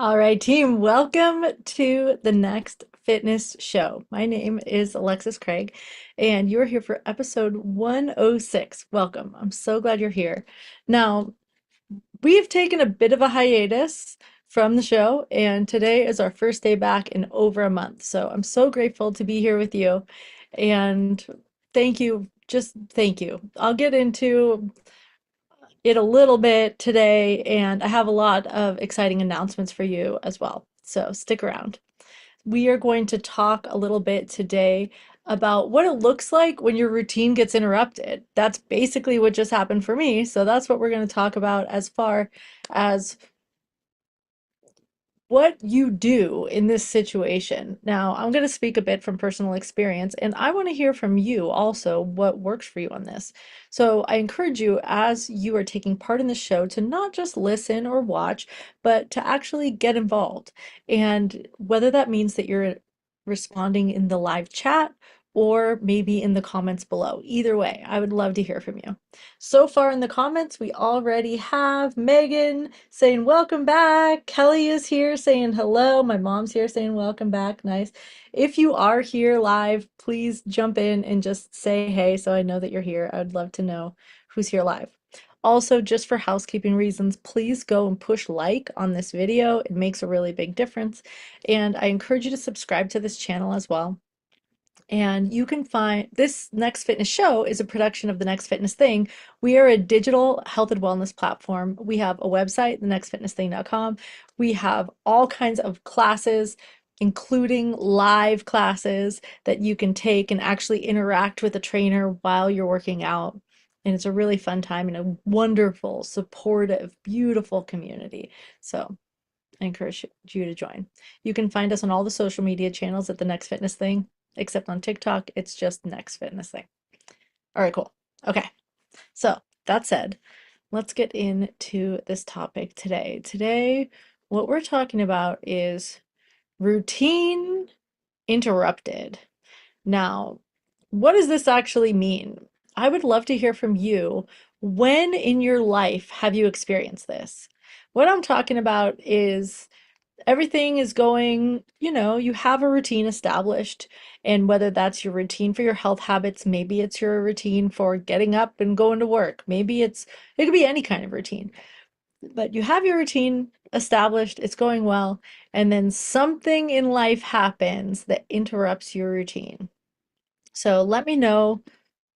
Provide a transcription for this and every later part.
All right, team, welcome to the next fitness show. My name is Alexis Craig, and you're here for episode 106. Welcome. I'm so glad you're here. Now, we've taken a bit of a hiatus from the show, and today is our first day back in over a month. So I'm so grateful to be here with you, and thank you. Just thank you. I'll get into it a little bit today, and I have a lot of exciting announcements for you as well. So stick around. We are going to talk a little bit today about what it looks like when your routine gets interrupted. That's basically what just happened for me. So that's what we're going to talk about as far as what you do in this situation. Now, I'm going to speak a bit from personal experience, and I want to hear from you also what works for you on this. So, I encourage you as you are taking part in the show to not just listen or watch, but to actually get involved. And whether that means that you're responding in the live chat or maybe in the comments below. Either way, I would love to hear from you. So far in the comments, we already have Megan saying welcome back. Kelly is here saying hello. My mom's here saying welcome back. Nice. If you are here live, please jump in and just say hey so I know that you're here. I would love to know who's here live. Also, just for housekeeping reasons, please go and push like on this video. It makes a really big difference. And I encourage you to subscribe to this channel as well. And you can find this Next Fitness Show is a production of The Next Fitness Thing. We are a digital health and wellness platform. We have a website, thenextfitnessthing.com. We have all kinds of classes, including live classes that you can take and actually interact with a trainer while you're working out. And it's a really fun time in a wonderful, supportive, beautiful community. So I encourage you to join. You can find us on all the social media channels at The Next Fitness Thing. Except on TikTok, it's just Next Fitness Thing. All right, cool. Okay, so that said, let's get into this topic today. Today, what we're talking about is routine interrupted. Now, what does this actually mean? I would love to hear from you. When in your life have you experienced this? What I'm talking about is everything is going, you have a routine established, and whether that's your routine for your health habits, maybe it's your routine for getting up and going to work, maybe it could be any kind of routine, but you have your routine established, it's going well, and then something in life happens that interrupts your routine. So let me know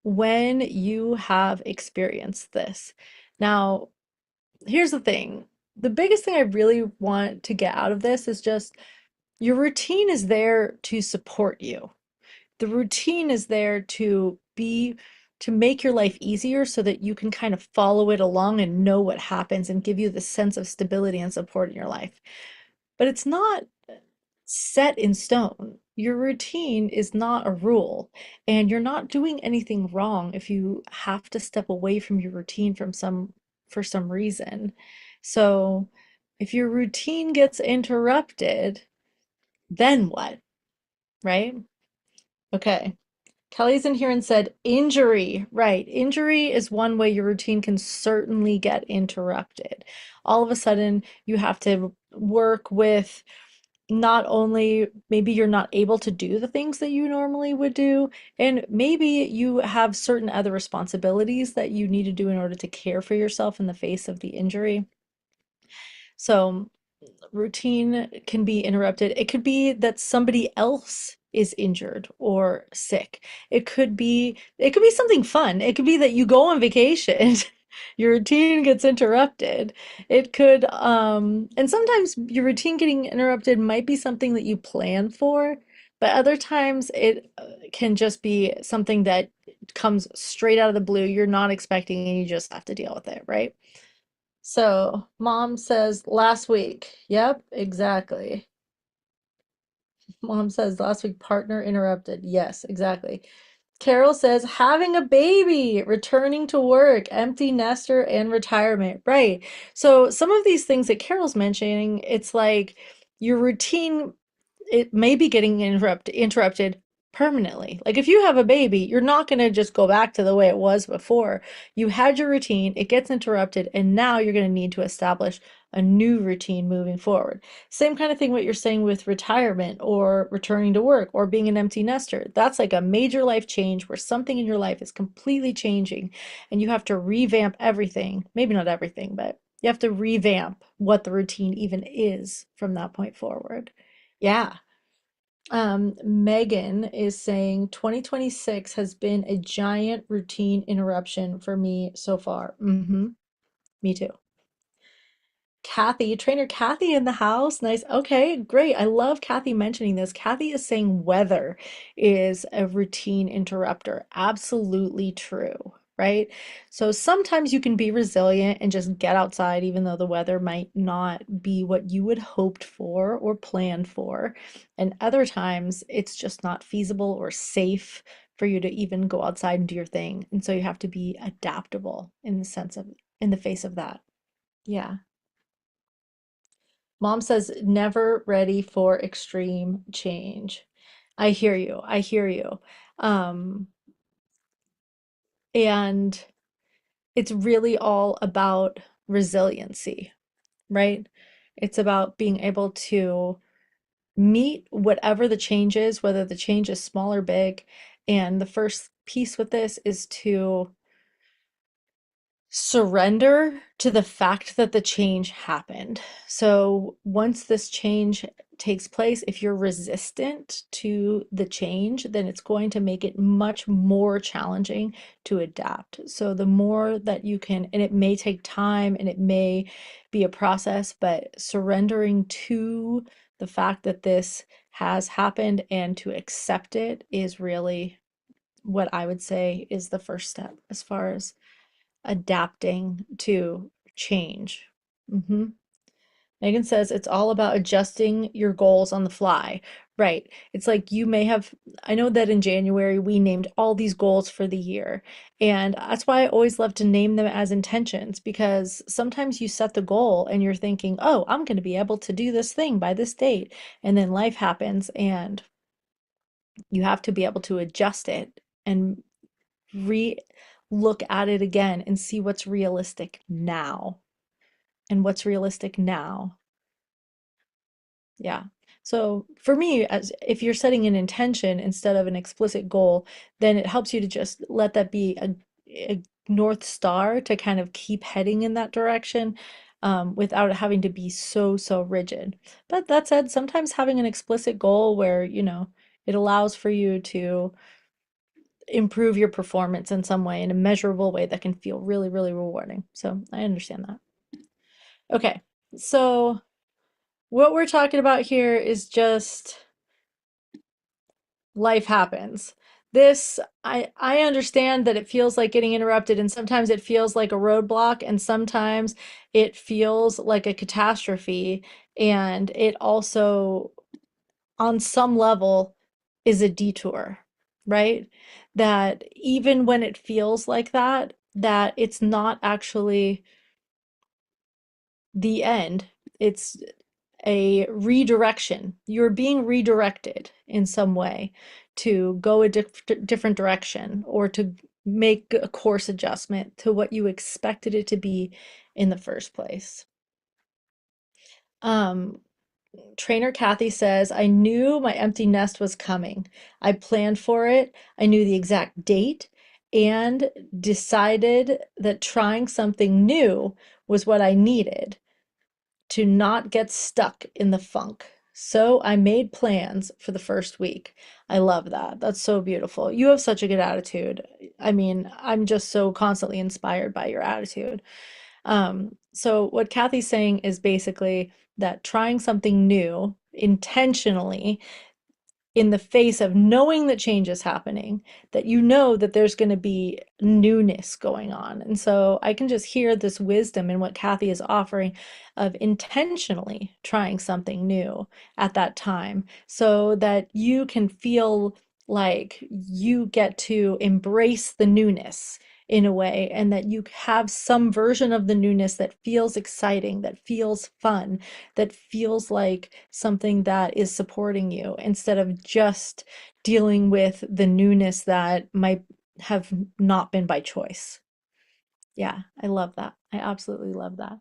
when you have experienced this. Now, here's the thing. The biggest thing I really want to get out of this is just your routine is there to support you. The routine is there to to make your life easier so that you can kind of follow it along and know what happens and give you the sense of stability and support in your life. But it's not set in stone. Your routine is not a rule, and you're not doing anything wrong if you have to step away from your routine for some reason. So, if your routine gets interrupted, then what, right? Okay. Kelly's in here and said injury. Right. Injury is one way your routine can certainly get interrupted. All of a sudden, you have to work with not only maybe you're not able to do the things that you normally would do, and maybe you have certain other responsibilities that you need to do in order to care for yourself in the face of the injury. So, routine can be interrupted. It could be that somebody else is injured or sick. It could be something fun. It could be that you go on vacation. Your routine gets interrupted. It could and sometimes your routine getting interrupted might be something that you plan for, but other times it can just be something that comes straight out of the blue. You're not expecting and you just have to deal with it, right? So, mom says last week. Yep, exactly. Mom says last week partner interrupted. Yes, exactly. Carol says having a baby, returning to work, empty nester, and retirement. Right. So, some of these things that Carol's mentioning, it's like your routine it may be getting interrupted permanently. Like if you have a baby, you're not going to just go back to the way it was before. You had your routine, it gets interrupted, and now you're going to need to establish a new routine moving forward. Same kind of thing what you're saying with retirement or returning to work or being an empty nester. That's like a major life change where something in your life is completely changing and you have to revamp everything. Maybe not everything, but you have to revamp what the routine even is from that point forward. Yeah. Megan is saying 2026 has been a giant routine interruption for me so far. Me too. Kathy, trainer Kathy in the house. Nice. Okay, great. I love Kathy mentioning this. Kathy is saying weather is a routine interrupter. Absolutely true, right? So sometimes you can be resilient and just get outside, even though the weather might not be what you would hoped for or planned for. And other times it's just not feasible or safe for you to even go outside and do your thing. And so you have to be adaptable in the face of that. Yeah. Mom says never ready for extreme change. I hear you. I hear you. Um, and it's really all about resiliency, right? It's about being able to meet whatever the change is, whether the change is small or big. And the first piece with this is to surrender to the fact that the change happened. So once this change takes place, if you're resistant to the change, then it's going to make it much more challenging to adapt. So the more that you can, and it may take time and it may be a process, but surrendering to the fact that this has happened and to accept it is really what I would say is the first step as far as adapting to change. hmm Megan says it's all about adjusting your goals on the fly. Right. It's like you may have, I know that in January we named all these goals for the year. And that's why I always love to name them as intentions because sometimes you set the goal and you're thinking, oh, I'm going to be able to do this thing by this date. And then life happens and you have to be able to adjust it and re look at it again and see what's realistic now. And what's realistic now. Yeah. So for me, as if you're setting an intention instead of an explicit goal, then it helps you to just let that be a North Star to kind of keep heading in that direction, without it having to be so rigid. But that said, sometimes having an explicit goal where, it allows for you to improve your performance in some way, in a measurable way that can feel really rewarding. So I understand that. Okay, so what we're talking about here is just life happens. this I understand that it feels like getting interrupted, and sometimes it feels like a roadblock, and sometimes it feels like a catastrophe, and it also on some level is a detour, right? That even when it feels like that, that it's not actually the end. It's a redirection. You're being redirected in some way to go a different direction or to make a course adjustment to what you expected it to be in the first place. Um, Trainer Kathy says, I knew my empty nest was coming. I planned for it. I knew the exact date and decided that trying something new was what I needed to not get stuck in the funk. So I made plans for the first week. I love that. That's so beautiful. You have such a good attitude. I mean, I'm just so constantly inspired by your attitude. So what Kathy's saying is basically that trying something new intentionally in the face of knowing that change is happening, that you know that there's going to be newness going on. And so I can just hear this wisdom in what Kathy is offering of intentionally trying something new at that time so that you can feel like you get to embrace the newness in a way, and that you have some version of the newness that feels exciting, that feels fun, that feels like something that is supporting you instead of just dealing with the newness that might have not been by choice. Yeah, I love that. I absolutely love that.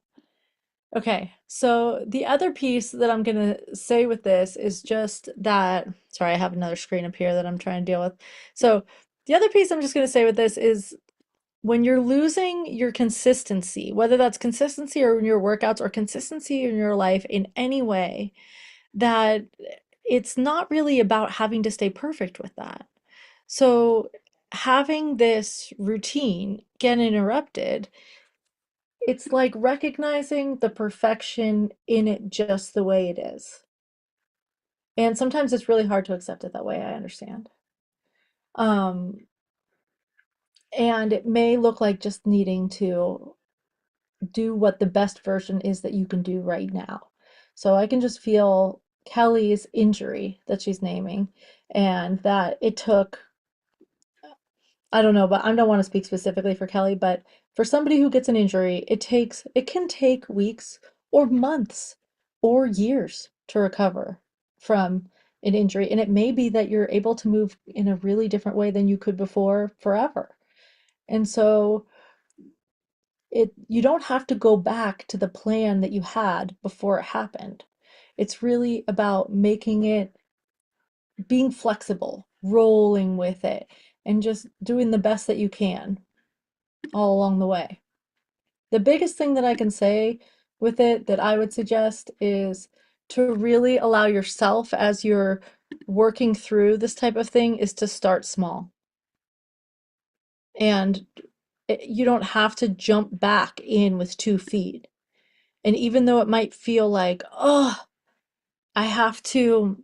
Okay, so the other piece that I'm going to say with this is just that, sorry, I have another screen up here that I'm trying to deal with. So the other piece I'm just going to say with this is when you're losing your consistency, whether that's consistency or in your workouts or consistency in your life in any way, that it's not really about having to stay perfect with that. So having this routine get interrupted, it's like recognizing the perfection in it just the way it is. And sometimes it's really hard to accept it that way, I understand. Um, and it may look like just needing to do what the best version is that you can do right now. So I can just feel Kelly's injury that she's naming, and that it took, I don't know, but I don't want to speak specifically for Kelly, but for somebody who gets an injury, it can take weeks or months or years to recover from an injury. And it may be that you're able to move in a really different way than you could before forever. And so you don't have to go back to the plan that you had before it happened. It's really about making it, being flexible, rolling with it, and just doing the best that you can all along the way. The biggest thing that I can say with it that I would suggest is to really allow yourself, as you're working through this type of thing, is to start small. And you don't have to jump back in with 2 feet. And even though it might feel like, oh, I have to,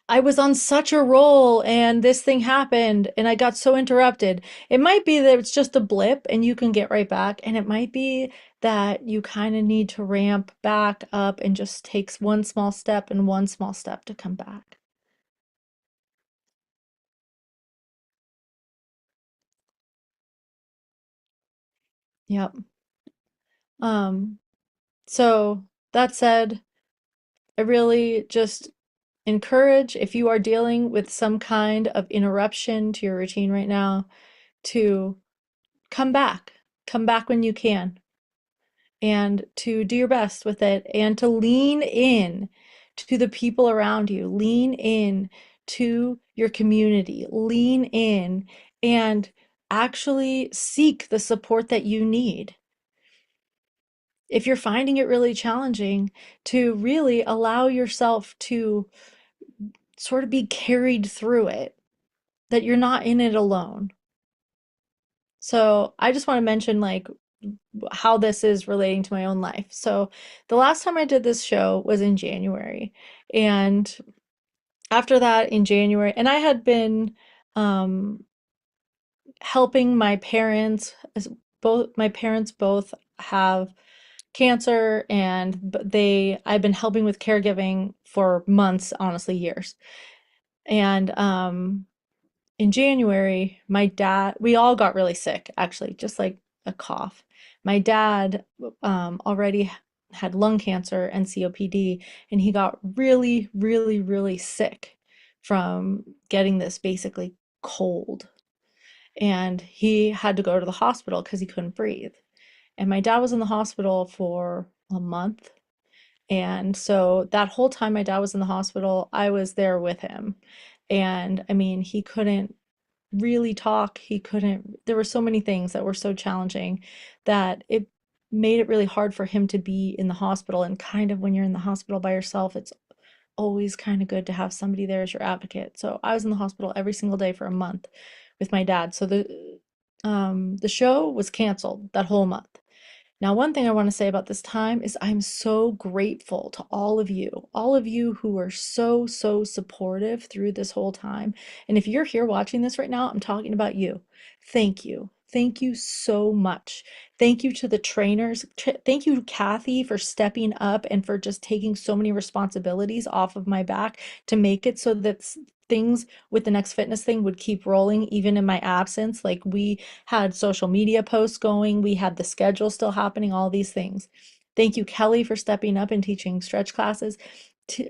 I was on such a roll and this thing happened and I got so interrupted. It might be that it's just a blip and you can get right back. And it might be that you kind of need to ramp back up and just takes one small step and one small step to come back. Yep. Um, so that said, I really just encourage, if you are dealing with some kind of interruption to your routine right now, to come back. Come back when you can, and to do your best with it, and to lean in to the people around you. Lean in to your community. Lean in and actually seek the support that you need. If you're finding it really challenging, to really allow yourself to sort of be carried through it, that you're not in it alone. So I just want to mention like how this is relating to my own life. So the last time I did this show was in January. And after that, in January, and I had been um, helping my parents, both my parents both have cancer, and I've been helping with caregiving for months, honestly, years. And in January, my dad, we all got really sick, actually, just like a cough. My dad already had lung cancer and COPD, and he got really, really, really sick from getting this basically cold. And he had to go to the hospital because he couldn't breathe. And my dad was in the hospital for a month. And so that whole time my dad was in the hospital, I was there with him. And I mean, he couldn't really talk. He couldn't, there were so many things that were so challenging that it made it really hard for him to be in the hospital. And kind of when you're in the hospital by yourself, it's always kind of good to have somebody there as your advocate. So I was in the hospital every single day for a month with my dad. So the show was canceled that whole month. Now, one thing I want to say about this time is I'm so grateful to all of you who were so, so supportive through this whole time. And if you're here watching this right now, I'm talking about you. Thank you. Thank you so much. Thank you to the trainers. Thank you, Kathy, for stepping up and for just taking so many responsibilities off of my back to make it so that things with the next fitness thing would keep rolling even in my absence. Like, we had social media posts going, we had the schedule still happening, all these things. Thank you, Kelly, for stepping up and teaching stretch classes.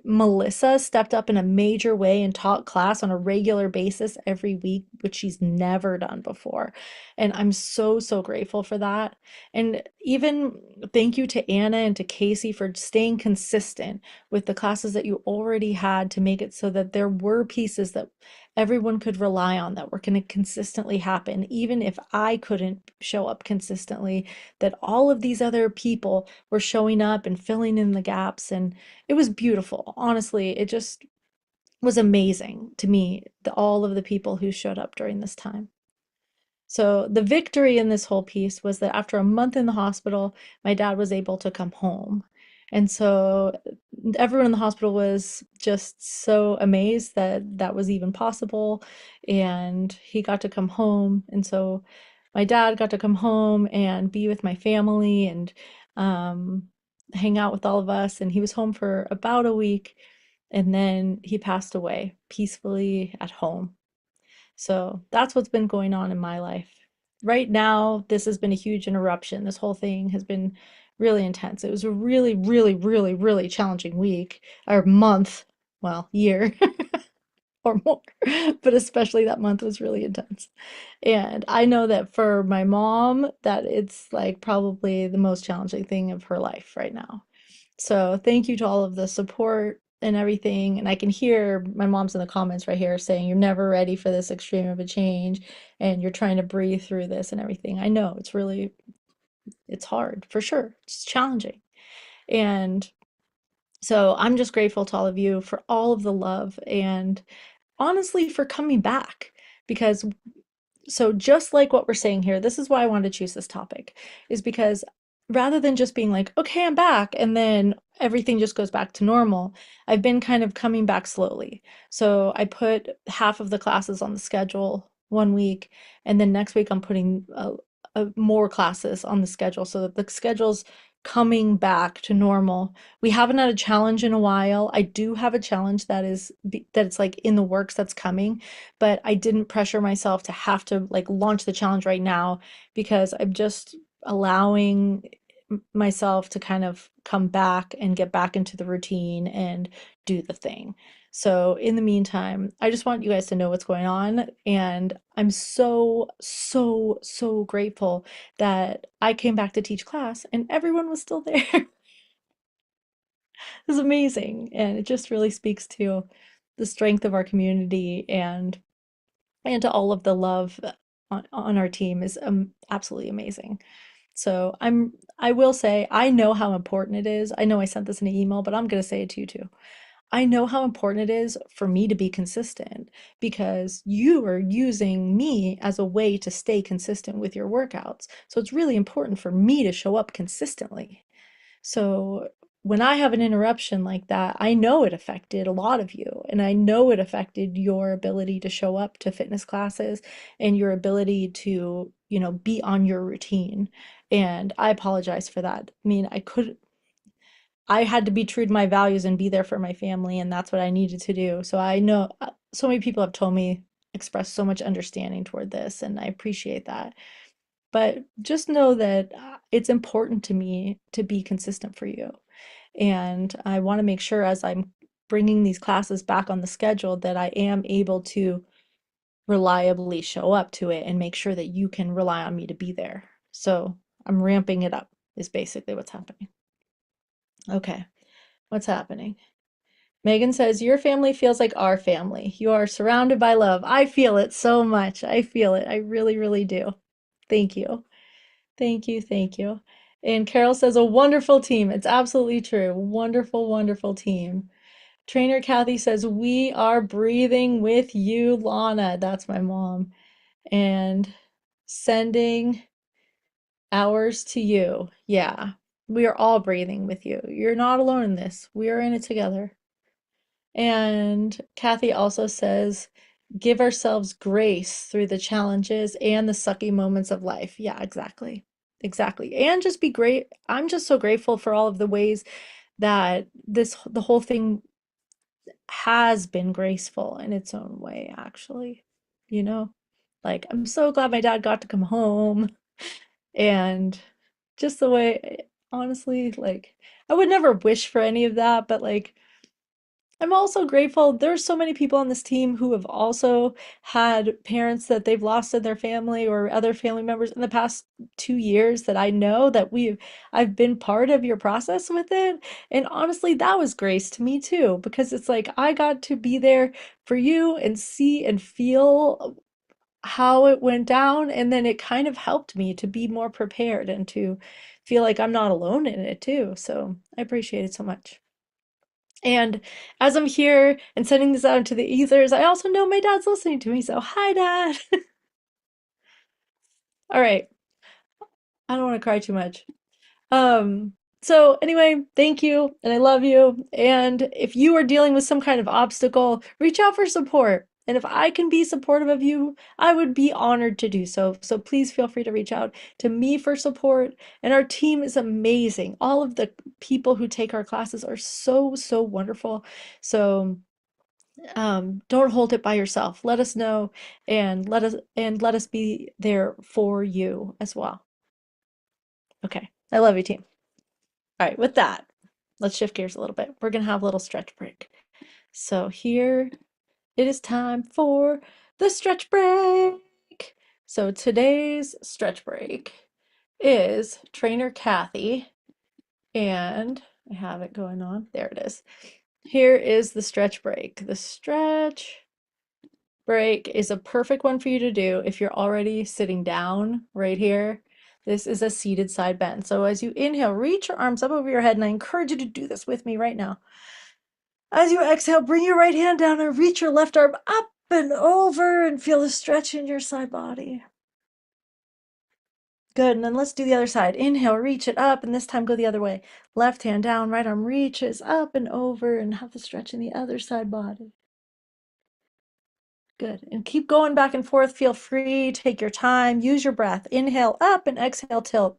Melissa stepped up in a major way and taught class on a regular basis every week, which she's never done before. And I'm so, so grateful for that. And even thank you to Anna and to Casey for staying consistent with the classes that you already had to make it so that there were pieces that everyone could rely on that were going to consistently happen, even if I couldn't show up consistently, that all of these other people were showing up and filling in the gaps. And it was beautiful. Honestly, it just was amazing to me, all of the people who showed up during this time. So the victory in this whole piece was that after a month in the hospital, my dad was able to come home. And so everyone in the hospital was just so amazed that that was even possible. And he got to come home. And so my dad got to come home and be with my family and um, hang out with all of us. And he was home for about a week. And then he passed away peacefully at home. So that's what's been going on in my life. Right now, this has been a huge interruption. This whole thing has been really intense. It was a really, really, really, really challenging week or month, well, year or more, but especially that month was really intense. And I know that for my mom, that it's like probably the most challenging thing of her life right now. So thank you to all of the support and everything. And I can hear my mom's in the comments right here saying, you're never ready for this extreme of a change and you're trying to breathe through this and everything. I know it's really, it's hard for sure. It's challenging. And so I'm just grateful to all of you for all of the love and honestly for coming back, because so just like what we're saying here, this is why I wanted to choose this topic, is because rather than just being like, okay, I'm back, and then everything just goes back to normal, I've been kind of coming back slowly. So I put half of the classes on the schedule one week, and then next week I'm putting more classes on the schedule so that the schedule's coming back to normal. We haven't had a challenge in a while. I do have a challenge that is that it's like in the works that's coming, but I didn't pressure myself to have to like launch the challenge right now because I'm just allowing myself to kind of come back and get back into the routine and do the thing. So in the meantime, I just want you guys to know what's going on. And I'm so, so, so grateful that I came back to teach class and everyone was still there. It was amazing. And it just really speaks to the strength of our community and to all of the love on our team is absolutely amazing. So I will say, I know how important it is. I know I sent this in an email, but I'm going to say it to you too. I know how important it is for me to be consistent because you are using me as a way to stay consistent with your workouts. So it's really important for me to show up consistently. So when I have an interruption like that, I know it affected a lot of you, and I know it affected your ability to show up to fitness classes and your ability to, be on your routine. And I apologize for that. I mean, I had to be true to my values and be there for my family, and that's what I needed to do. So I know so many people have told me, expressed so much understanding toward this, and I appreciate that. But just know that it's important to me to be consistent for you. And I want to make sure as I'm bringing these classes back on the schedule that I am able to reliably show up to it and make sure that you can rely on me to be there. So I'm ramping it up, is basically what's happening. Okay, what's happening? Megan says, your family feels like our family. You are surrounded by love. I feel it so much. I feel it. I really, really do. Thank you. Thank you. Thank you. And Carol says, a wonderful team. It's absolutely true. Wonderful, wonderful team. Trainer Kathy says, we are breathing with you, Lana. That's my mom. And sending ours to you. Yeah, we are all breathing with you. You're not alone in this. We are in it together. And Kathy also says, give ourselves grace through the challenges and the sucky moments of life. Yeah, exactly. Exactly. And just be great. I'm just so grateful for all of the ways that the whole thing has been graceful in its own way, actually. You know, like I'm so glad my dad got to come home and just the way, honestly, like I would never wish for any of that, but like I'm also grateful. There's so many people on this team who have also had parents that they've lost in their family or other family members in the past 2 years that I know that I've been part of your process with it. And honestly, that was grace to me too, because it's like I got to be there for you and see and feel how it went down. And then it kind of helped me to be more prepared and to feel like I'm not alone in it too. So I appreciate it so much. And as I'm here and sending this out into the ethers, I also know my dad's listening to me. So, hi, Dad. All right. I don't want to cry too much. So anyway, thank you and I love you. And if you are dealing with some kind of obstacle, reach out for support. And if I can be supportive of you, I would be honored to do so. So please feel free to reach out to me for support. And our team is amazing. All of the people who take our classes are so, so wonderful. So don't hold it by yourself. Let us know and let us be there for you as well. Okay. I love you, team. All right, with that, let's shift gears a little bit. We're gonna have a little stretch break. So here it is time for the stretch break. So today's stretch break is trainer Kathy, and I have it going on. There it is. Here is the stretch break. The stretch break is a perfect one for you to do if you're already sitting down right here. This is a seated side bend. So as you inhale, reach your arms up over your head, and I encourage you to do this with me right now. As you exhale, bring your right hand down and reach your left arm up and over and feel the stretch in your side body. Good, and then let's do the other side. Inhale, reach it up, and this time go the other way. Left hand down, right arm reaches up and over, and have the stretch in the other side body. Good. And keep going back and forth. Feel free. Take your time. Use your breath. Inhale up and exhale tilt.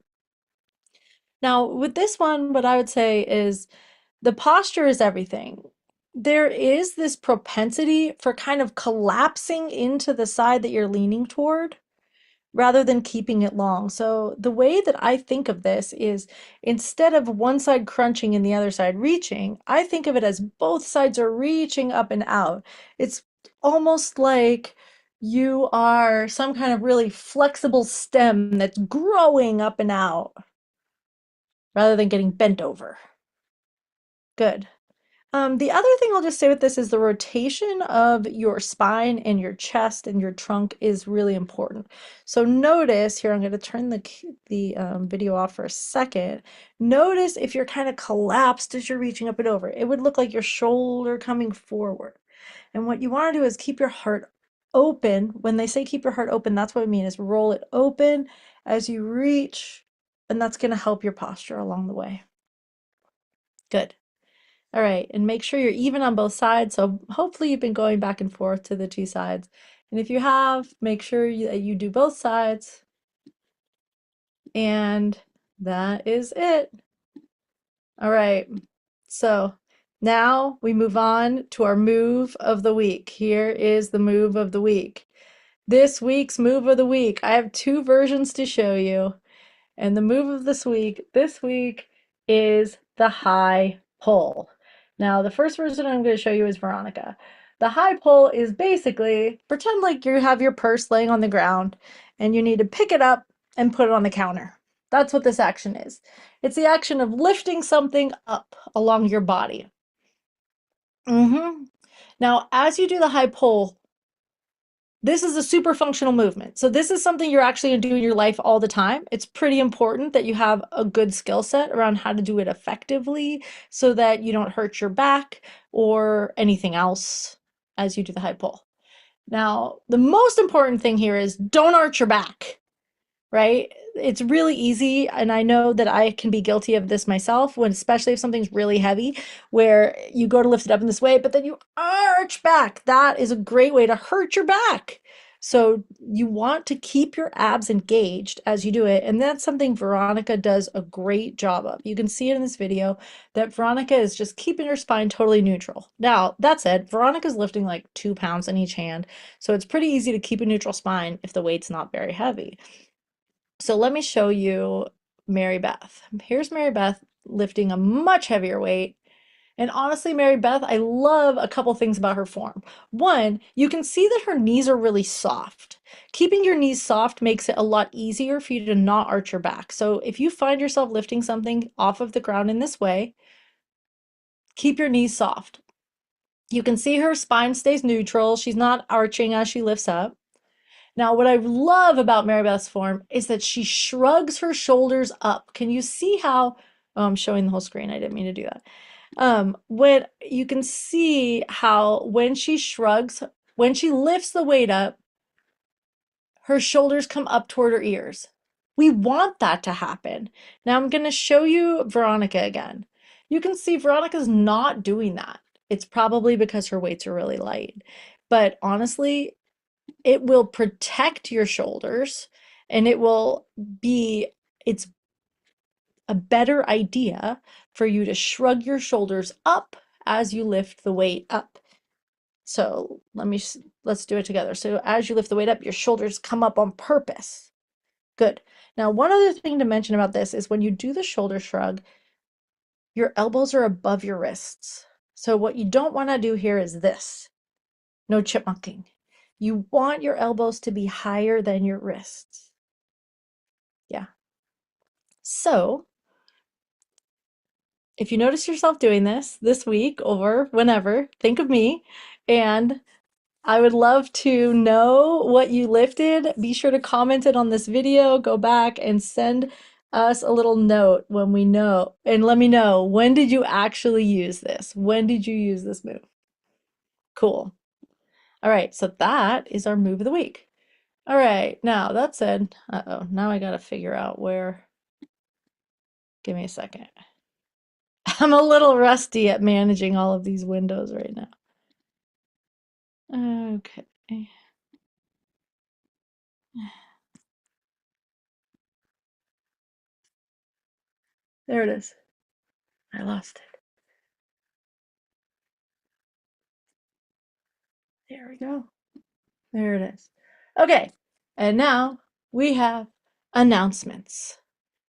Now, with this one, what I would say is the posture is everything. There is this propensity for kind of collapsing into the side that you're leaning toward rather than keeping it long. So the way that I think of this is instead of one side crunching and the other side reaching, I think of it as both sides are reaching up and out. It's almost like you are some kind of really flexible stem that's growing up and out rather than getting bent over. Good. The other thing I'll just say with this is the rotation of your spine and your chest and your trunk is really important. So notice here, I'm going to turn the video off for a second. Notice if you're kind of collapsed as you're reaching up and over. It would look like your shoulder coming forward. And what you want to do is keep your heart open. When they say keep your heart open, that's what I mean is roll it open as you reach, and that's going to help your posture along the way. Good. All right, and make sure you're even on both sides. So hopefully you've been going back and forth to the two sides. And if you have, make sure that you do both sides. And that is it. All right. So now we move on to our move of the week. Here is the move of the week. This week's move of the week. I have two versions to show you. And the move of this week is the high pull. Now, the first version I'm going to show you is Veronica. The high pull is basically pretend like you have your purse laying on the ground and you need to pick it up and put it on the counter. That's what this action is. It's the action of lifting something up along your body. Now, as you do the high pull, this is a super functional movement. So this is something you're actually going to do in your life all the time. It's pretty important that you have a good skill set around how to do it effectively so that you don't hurt your back or anything else as you do the high pull. Now, the most important thing here is don't arch your back, right? It's really easy, and I know that I can be guilty of this myself, when especially if something's really heavy, where you go to lift it up in this way, but then you arch back. That is a great way to hurt your back. So you want to keep your abs engaged as you do it, and that's something Veronica does a great job of. You can see it in this video that Veronica is just keeping her spine totally neutral. Now, that said, Veronica's lifting like 2 pounds in each hand, so it's pretty easy to keep a neutral spine if the weight's not very heavy. So let me show you Mary Beth. Here's Mary Beth lifting a much heavier weight. And honestly, Mary Beth, I love a couple things about her form. One, you can see that her knees are really soft. Keeping your knees soft makes it a lot easier for you to not arch your back. So if you find yourself lifting something off of the ground in this way, keep your knees soft. You can see her spine stays neutral. She's not arching as she lifts up. Now, what I love about Mary Beth's form is that she shrugs her shoulders up. Can you see how, oh, I'm showing the whole screen. I didn't mean to do that. When you can see how when she shrugs, when she lifts the weight up, her shoulders come up toward her ears. We want that to happen. Now I'm going to show you Veronica again. You can see Veronica's not doing that. It's probably because her weights are really light. But honestly, it will protect your shoulders and it's a better idea for you to shrug your shoulders up as you lift the weight up. So let's do it together. So as you lift the weight up, your shoulders come up on purpose. Good. Now, one other thing to mention about this is when you do the shoulder shrug, your elbows are above your wrists. So what you don't want to do here is this. No chipmunking. You want your elbows to be higher than your wrists. Yeah. So if you notice yourself doing this week or whenever, think of me, and I would love to know what you lifted. Be sure to comment it on this video, go back and send us a little note when we know, and let me know, when did you actually use this? When did you use this move? Cool. All right, so that is our move of the week. All right, now that said, now I gotta figure out where, give me a second. I'm a little rusty at managing all of these windows right now. Okay. There it is. I lost it. There we go. There it is. Okay, and now we have announcements.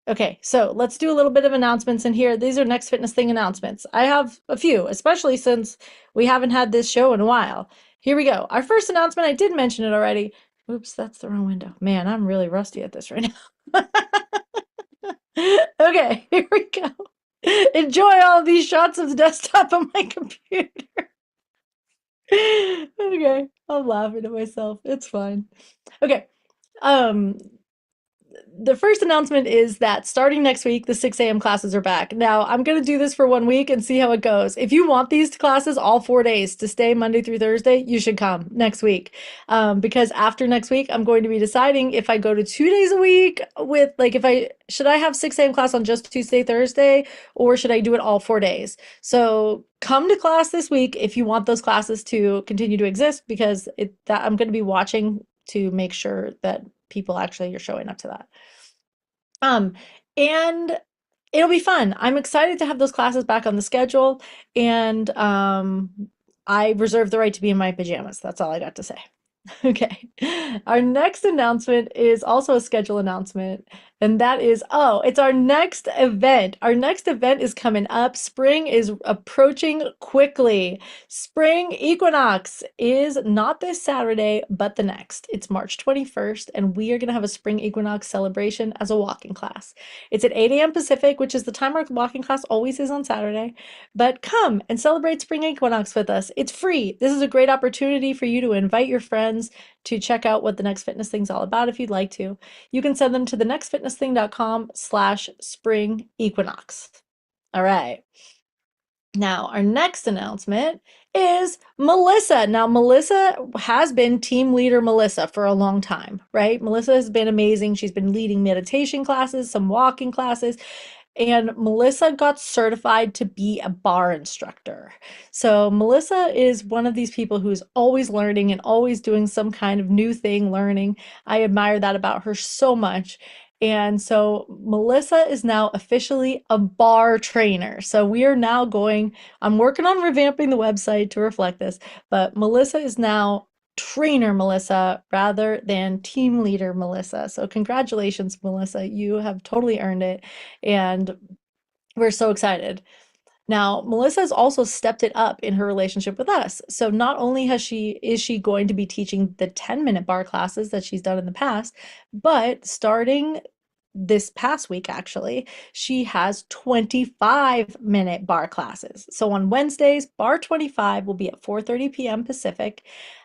Okay, so let's do a little bit of announcements in here. These are Next Fitness Thing announcements. I have a few, especially since we haven't had this show in a while. Here we go. Our first announcement, I did mention it already. Oops, that's the wrong window. Man, I'm really rusty at this right now. Okay, here we go. Enjoy all of these shots of the desktop on my computer. Okay, I'm laughing at myself. It's fine. Okay. Um, the first announcement is that starting next week, the 6 a.m. classes are back. Now, I'm going to do this for 1 week and see how it goes. If you want these classes all 4 days to stay Monday through Thursday, you should come next week. Because after next week, I'm going to be deciding if I go to 2 days a week with, like, if I should I have 6 a.m. class on just Tuesday, Thursday, or should I do it all 4 days? So come to class this week if you want those classes to continue to exist, because I'm going to be watching to make sure that people actually are showing up to that. Um, and it'll be fun. I'm excited to have those classes back on the schedule, and I reserve the right to be in my pajamas. That's all I got to say. Okay. Our next announcement is also a schedule announcement, and that is, oh, it's our next event. Our next event is coming up. Spring is approaching quickly. Spring equinox is not this Saturday, but the next. It's March 21st, and we are going to have a spring equinox celebration as a walking class. It's at 8 a.m. Pacific, which is the time our walking class always is on Saturday. But come and celebrate spring equinox with us. It's free. This is a great opportunity for you to invite your friends to check out what the Next Fitness Thing's all about if you'd like to. You can send them to thenextfitnessthing.com/spring equinox. All right. Now, our next announcement is Melissa. Now, Melissa has been team leader Melissa for a long time, right? Melissa has been amazing. She's been leading meditation classes, some walking classes, and Melissa got certified to be a bar instructor. So Melissa is one of these people who's always learning and always doing some kind of new thing, learning. I admire that about her so much. And so Melissa is now officially a bar trainer. So we are now going, I'm working on revamping the website to reflect this, but Melissa is now trainer Melissa rather than team leader Melissa. So congratulations, Melissa. You have totally earned it. And we're so excited. Now, Melissa has also stepped it up in her relationship with us. So not only is she going to be teaching the 10-minute bar classes that she's done in the past, but starting this past week, actually, she has 25-minute bar classes. So on Wednesdays, bar 25 will be at 4:30 p.m. Pacific.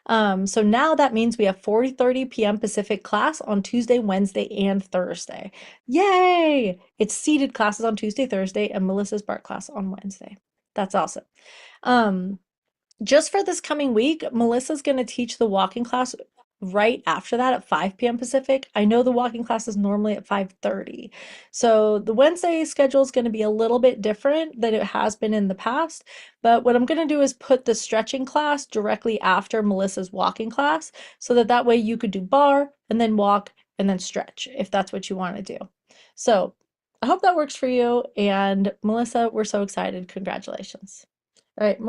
So now that means we have 4:30 p.m. Pacific class on Tuesday, Wednesday, and Thursday. Yay! It's seated classes on Tuesday, Thursday, and Melissa's bar class on Wednesday. That's awesome. Just for this coming week, Melissa's going to teach the walking class right after that at 5 p.m. Pacific. I know the walking class is normally at 5:30. So the Wednesday schedule is going to be a little bit different than it has been in the past. But what I'm going to do is put the stretching class directly after Melissa's walking class so that way you could do bar and then walk and then stretch if that's what you want to do. So I hope that works for you. And Melissa, we're so excited. Congratulations. All right,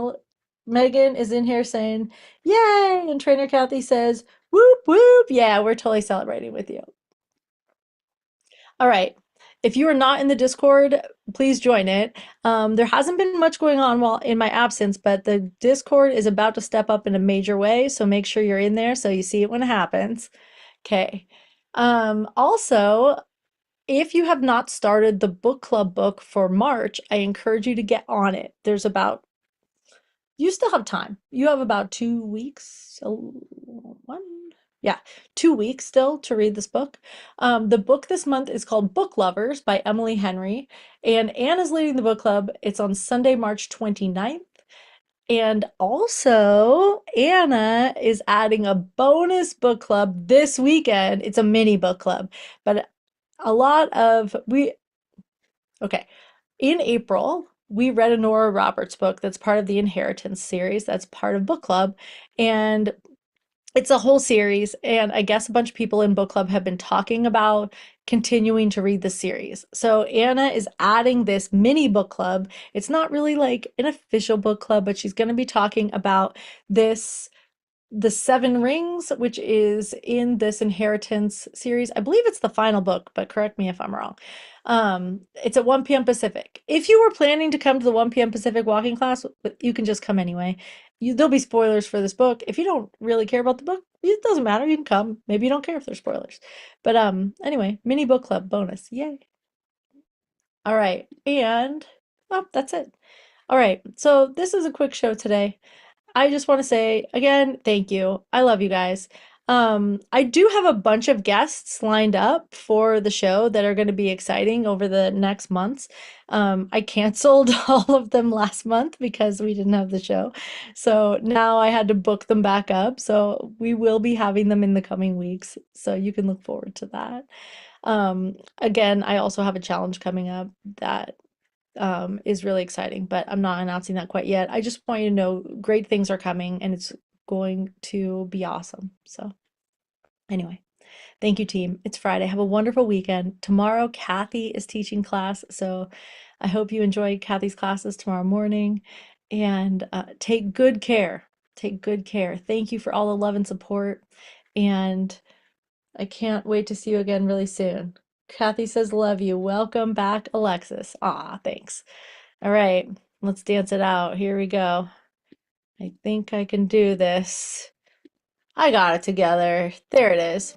Megan is in here saying, yay! And trainer Kathy says, whoop, whoop. Yeah, we're totally celebrating with you. All right. If you are not in the Discord, please join it. There hasn't been much going on while in my absence, but the Discord is about to step up in a major way. So make sure you're in there so you see it when it happens. Okay. Also, if you have not started the book club book for March, I encourage you to get on it. You still have time. You have about 2 weeks, yeah, 2 weeks still to read this book. The book this month is called Book Lovers by Emily Henry, and Anna's leading the book club. It's on Sunday, March 29th. And also, Anna is adding a bonus book club this weekend. It's a mini book club, but okay. In April, we read a Nora Roberts book that's part of the Inheritance series, that's part of book club, and it's a whole series, and I guess a bunch of people in book club have been talking about continuing to read the series. So Anna is adding this mini book club. It's not really like an official book club, but she's going to be talking about the Seven Rings, which is in this Inheritance series. I believe it's the final book, but correct me if I'm wrong. It's at 1 p.m. Pacific. If you were planning to come to the 1 p.m. Pacific walking class, you can just come anyway. There'll be spoilers for this book. If you don't really care about the book, it doesn't matter. You can come. Maybe you don't care if there's spoilers. But anyway, mini book club bonus. Yay. All right. And oh, that's it. All right. So this is a quick show today. I just want to say again, thank you. I love you guys. I do have a bunch of guests lined up for the show that are going to be exciting over the next months. I canceled all of them last month because we didn't have the show. So now I had to book them back up. So we will be having them in the coming weeks. So you can look forward to that. Again, I also have a challenge coming up that is really exciting, but I'm not announcing that quite yet. I just want you to know great things are coming and it's going to be awesome. So, anyway, thank you, team. It's Friday. Have a wonderful weekend. Tomorrow, Kathy is teaching class. So, I hope you enjoy Kathy's classes tomorrow morning and take good care. Take good care. Thank you for all the love and support. And I can't wait to see you again really soon. Kathy says, love you. Welcome back, Alexis. Aw, thanks. All right, let's dance it out. Here we go. I think I can do this. I got it together. There it is.